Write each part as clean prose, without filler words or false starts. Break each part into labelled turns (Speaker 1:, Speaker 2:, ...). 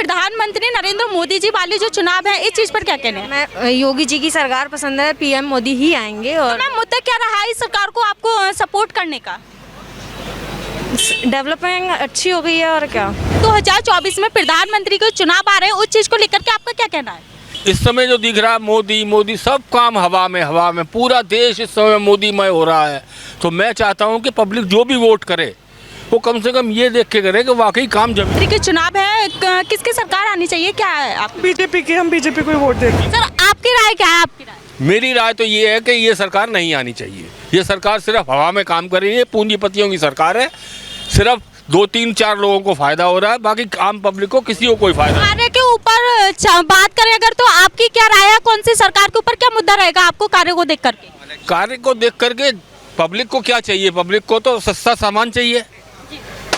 Speaker 1: प्रधानमंत्री नरेंद्र मोदी जी वाले जो चुनाव है इस चीज पर क्या कहना है?
Speaker 2: मैं योगी जी की सरकार पसंद है, पीएम मोदी ही आएंगे। और
Speaker 1: मैम मुद्दा क्या रहा है इस सरकार को आपको सपोर्ट करने का?
Speaker 2: डेवलपमेंट अच्छी हो गई है और क्या।
Speaker 1: 2024 में प्रधानमंत्री के चुनाव आ रहे हैं, उस चीज को लेकर के आपका क्या कहना है?
Speaker 3: इस समय जो दिख रहा है मोदी मोदी, सब काम हवा में पूरा देश इस समय मोदीमय हो रहा है। तो मैं चाहता हूं कि पब्लिक जो भी वोट करे वो कम से कम ये देख के करे कि वाकई काम जमीन।
Speaker 1: के चुनाव है, किसकी सरकार आनी चाहिए, क्या है आप?
Speaker 4: बीजेपी की, हम बीजेपी को ही वोट देंगे।
Speaker 1: सर आपकी राय क्या है? आपकी राय?
Speaker 3: मेरी राय तो ये है कि ये सरकार नहीं आनी चाहिए। ये सरकार सिर्फ हवा में काम कर रही है, पूंजीपतियों की सरकार है। सिर्फ 2-3-4 लोगों को फायदा हो रहा है, बाकी आम पब्लिक को किसी को कोई फायदा नहीं।
Speaker 1: कार्य के ऊपर बात करें अगर, तो आपकी क्या राय है? कौन सी सरकार के ऊपर क्या मुद्दा रहेगा आपको कार्य को देख करके?
Speaker 3: कार्य को देख करके पब्लिक को क्या चाहिए? पब्लिक को तो सस्ता सामान चाहिए,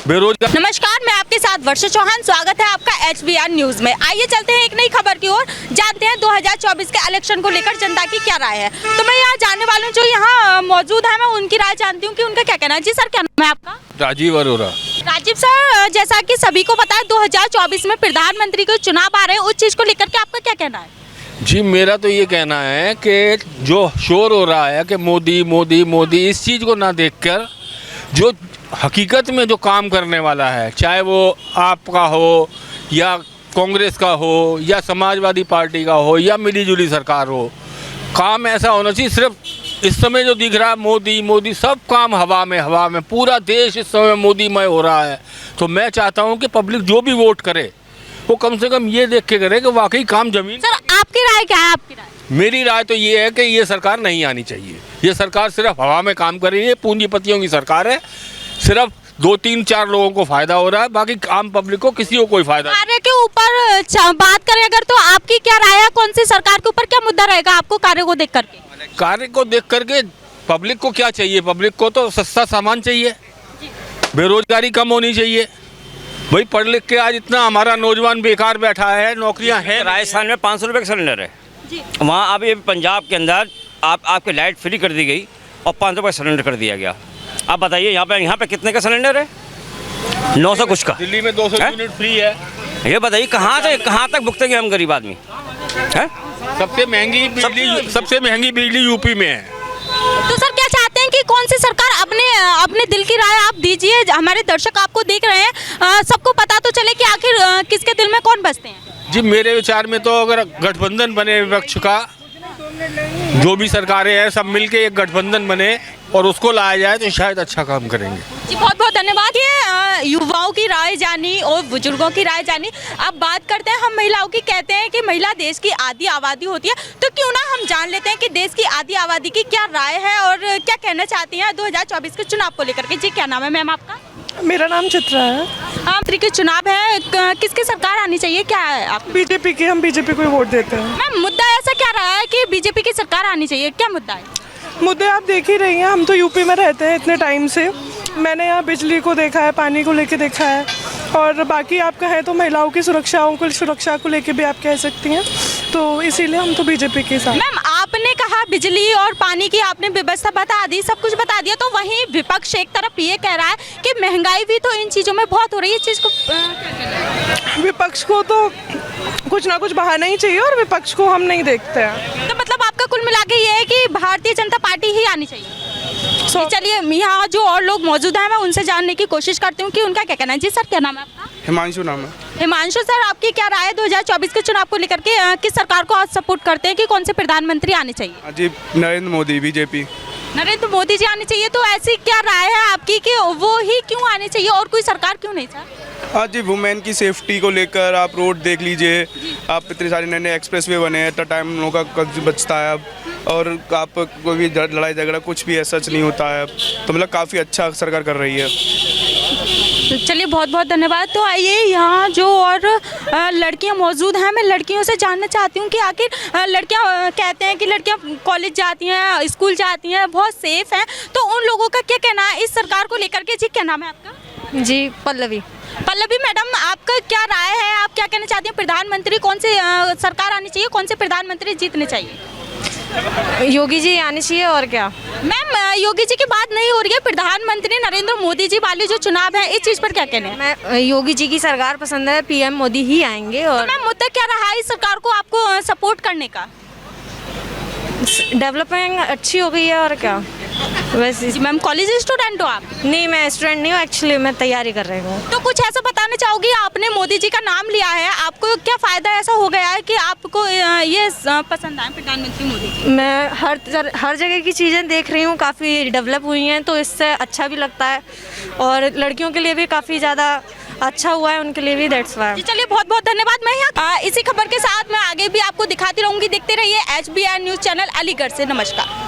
Speaker 3: बेरोजगार।
Speaker 1: नमस्कार, मैं आपके साथ वर्षा चौहान, स्वागत है आपका HBR न्यूज में। आइए चलते हैं एक नई खबर की ओर, जानते हैं 2024 के इलेक्शन को लेकर जनता की क्या राय है। तो मैं यहाँ जानने वालों जो यहाँ मौजूद है, मैं उनकी राय जानती हूँ कि उनका क्या कहना है। जी सर, क्या नाम है आपका?
Speaker 3: राजीव अरोरा।
Speaker 1: राजीव सर, जैसा कि सभी को पता है 2024 में प्रधानमंत्री के चुनाव आ रहे हैं, उस चीज को लेकर के आपका क्या कहना है?
Speaker 3: जी मेरा तो ये कहना है कि जो शोर हो रहा है कि मोदी मोदी मोदी, इस चीज़ को ना देखकर जो हकीकत में जो काम करने वाला है, चाहे वो आपका हो या कांग्रेस का हो या समाजवादी पार्टी का हो या मिलीजुली सरकार हो, काम ऐसा होना चाहिए। सिर्फ इस समय जो दिख रहा है मोदी मोदी, सब काम हवा में पूरा देश इस समय मोदीमय हो रहा है। तो मैं चाहता हूं कि पब्लिक जो भी वोट करे वो कम से कम ये देख के करे कि वाकई काम जमीन।
Speaker 1: सर आपकी राय क्या है? आपकी राय?
Speaker 3: मेरी राय तो ये है कि ये सरकार नहीं आनी चाहिए। ये सरकार सिर्फ हवा में काम कर रही है, पूंजीपतियों की सरकार है। सिर्फ 2-3-4 लोगों को फायदा हो रहा है, बाकी आम पब्लिक को किसी को कोई फायदा नहीं।
Speaker 1: कार्य के ऊपर बात करें अगर, तो आपकी क्या राय है? कौन सी सरकार के ऊपर क्या मुद्दा रहेगा आपको कार्य को देख करके?
Speaker 3: कार्य को देख करके पब्लिक को क्या चाहिए? पब्लिक को तो सस्ता सामान चाहिए, बेरोजगारी कम होनी चाहिए। भाई पढ़ लिख के आज इतना हमारा नौजवान बेकार बैठा है, नौकरियां हैं।
Speaker 5: राजस्थान में 500 रुपये का सिलेंडर है, वहाँ अभी पंजाब के अंदर आपके लाइट फ्री कर दी गई और 500 रुपये का सिलेंडर कर दिया गया। आप बताइए यहाँ पे कितने का सिलेंडर है? 900 कुछ का।
Speaker 3: दिल्ली में 200 यूनिट फ्री है।
Speaker 5: ये बताइए कहाँ तक भुगतेंगे हम गरीब आदमी? है
Speaker 3: सबसे महंगी बिजली यूपी में है।
Speaker 1: तो सर क्या चाहते हैं कि कौन सी सरकार? अपने दिल की राय आप दीजिए, हमारे दर्शक आपको देख रहे हैं, सबको पता तो चले कि आखिर किसके दिल में कौन बसते हैं।
Speaker 3: जी मेरे विचार में तो अगर गठबंधन बने विपक्ष का, जो भी सरकारें हैं सब मिलके एक गठबंधन बने और उसको लाया जाए तो शायद अच्छा काम करेंगे।
Speaker 1: जी बहुत बहुत धन्यवाद। ये युवाओं की राय जानी और बुजुर्गों की राय जानी। अब बात करते हैं हम महिलाओं की। कहते हैं कि महिला देश की आधी आबादी होती है, तो क्यों ना हम जान लेते हैं कि देश की आधी आबादी की क्या राय है और क्या कहना चाहती हैं 2024 के चुनाव को लेकर के। जी क्या नाम है मैम आपका?
Speaker 4: मेरा नाम चित्रा है।
Speaker 1: मंत्री के चुनाव है, किसकी सरकार आनी चाहिए, क्या है आप?
Speaker 4: बीजेपी की, हम बीजेपी को ही वोट देते हैं।
Speaker 1: मैम मुद्दा ऐसा क्या रहा है कि बीजेपी की सरकार आनी चाहिए, क्या मुद्दा है?
Speaker 4: मुद्दे आप देख ही रही हैं, हम तो यूपी में रहते हैं इतने टाइम से। मैंने यहाँ बिजली को देखा है, पानी को लेके देखा है, और बाकी आप कहें तो महिलाओं की सुरक्षा को लेके भी आप कह सकती हैं। तो इसीलिए हम तो बीजेपी के साथ।
Speaker 1: मैम आपने कहा बिजली और पानी की आपने व्यवस्था बता दी, सब कुछ बता दिया, तो वहीं विपक्ष एक तरफ ये कह रहा है कि महंगाई भी तो इन चीज़ों में बहुत हो रही है। इस चीज़ को
Speaker 4: विपक्ष को तो कुछ ना कुछ बहाना ही चाहिए और विपक्ष को हम नहीं देखते हैं।
Speaker 1: तो मतलब आपका कुल मिला के ये है कि भारतीय जनता पार्टी ही आनी चाहिए। चलिए यहाँ जो और लोग मौजूद हैं मैं उनसे जानने की कोशिश करती हूँ कि उनका क्या कहना है। जी सर क्या नाम है आपका?
Speaker 4: हिमांशु नाम है।
Speaker 1: हिमांशु सर, आपकी क्या राय है 2024 के चुनाव को लेकर के? किस सरकार को आज सपोर्ट करते हैं कि कौन से प्रधानमंत्री आने चाहिए?
Speaker 4: जी नरेंद्र मोदी, बीजेपी।
Speaker 1: नरेंद्र मोदी जी आने चाहिए। तो ऐसी क्या राय है आपकी कि वो ही क्यों आने चाहिए और कोई सरकार क्यों नहीं सर?
Speaker 6: हाँ जी, वुमेन की सेफ्टी को लेकर आप रोड देख लीजिए, आप इतने सारे नए नए एक्सप्रेस वे बने हैं, इतना टाइम लोगों का बचता है अब, और आप कोई भी लड़ाई झगड़ा कुछ भी ऐसा नहीं होता है। तो मतलब काफ़ी अच्छा सरकार कर रही है।
Speaker 1: तो चलिए बहुत बहुत धन्यवाद। तो आइए यहाँ जो और लड़कियाँ मौजूद हैं, मैं लड़कियों से जानना चाहती हूँ कि आखिर लड़कियाँ कहते हैं कि लड़कियाँ कॉलेज जाती हैं, स्कूल जाती हैं, बहुत सेफ हैं, तो उन लोगों का क्या कहना है इस सरकार को लेकर के? जी क्या नाम है आपका?
Speaker 2: जी पल्लवी।
Speaker 1: पल्लवी मैडम, आपका क्या राय है? आप क्या कहना चाहती हैं? प्रधानमंत्री कौन से सरकार आनी चाहिए, कौन से प्रधानमंत्री जीतने चाहिए?
Speaker 2: योगी जी आने चाहिए और क्या।
Speaker 1: मैम योगी जी की बात नहीं हो रही है, प्रधानमंत्री नरेंद्र मोदी जी वाले जो चुनाव है इस चीज़ पर क्या कहने हैं?
Speaker 2: मैं योगी जी की सरकार पसंद है, पीएम मोदी ही आएंगे। और
Speaker 1: मैम मुद्दा क्या रहा है इस सरकार को आपको सपोर्ट करने का?
Speaker 2: डेवलपमेंट अच्छी हो गई है और क्या। वैसे
Speaker 1: जी मैम, कॉलेज स्टूडेंट हो आप?
Speaker 2: नहीं, मैं स्टूडेंट नहीं हूँ एक्चुअली, मैं तैयारी कर रही हूँ।
Speaker 1: तो कुछ ऐसा बताना चाहोगी, आपने मोदी जी का नाम लिया है, आपको क्या फ़ायदा ऐसा हो गया है कि आपको ये पसंद आए प्रधानमंत्री मोदी जी?
Speaker 2: मैं हर जगह की चीज़ें देख रही हूँ, काफ़ी डेवलप हुई हैं, तो इससे अच्छा भी लगता है। और लड़कियों के लिए भी काफ़ी ज़्यादा अच्छा हुआ है, उनके लिए भी, दैट्स वाई।
Speaker 1: जी चलिए, बहुत बहुत धन्यवाद। मैं यहाँ इसी खबर के साथ मैं आगे भी आपको दिखाती रहूँगी। देखते रहिए HBR न्यूज़ चैनल अलीगढ़ से। नमस्कार।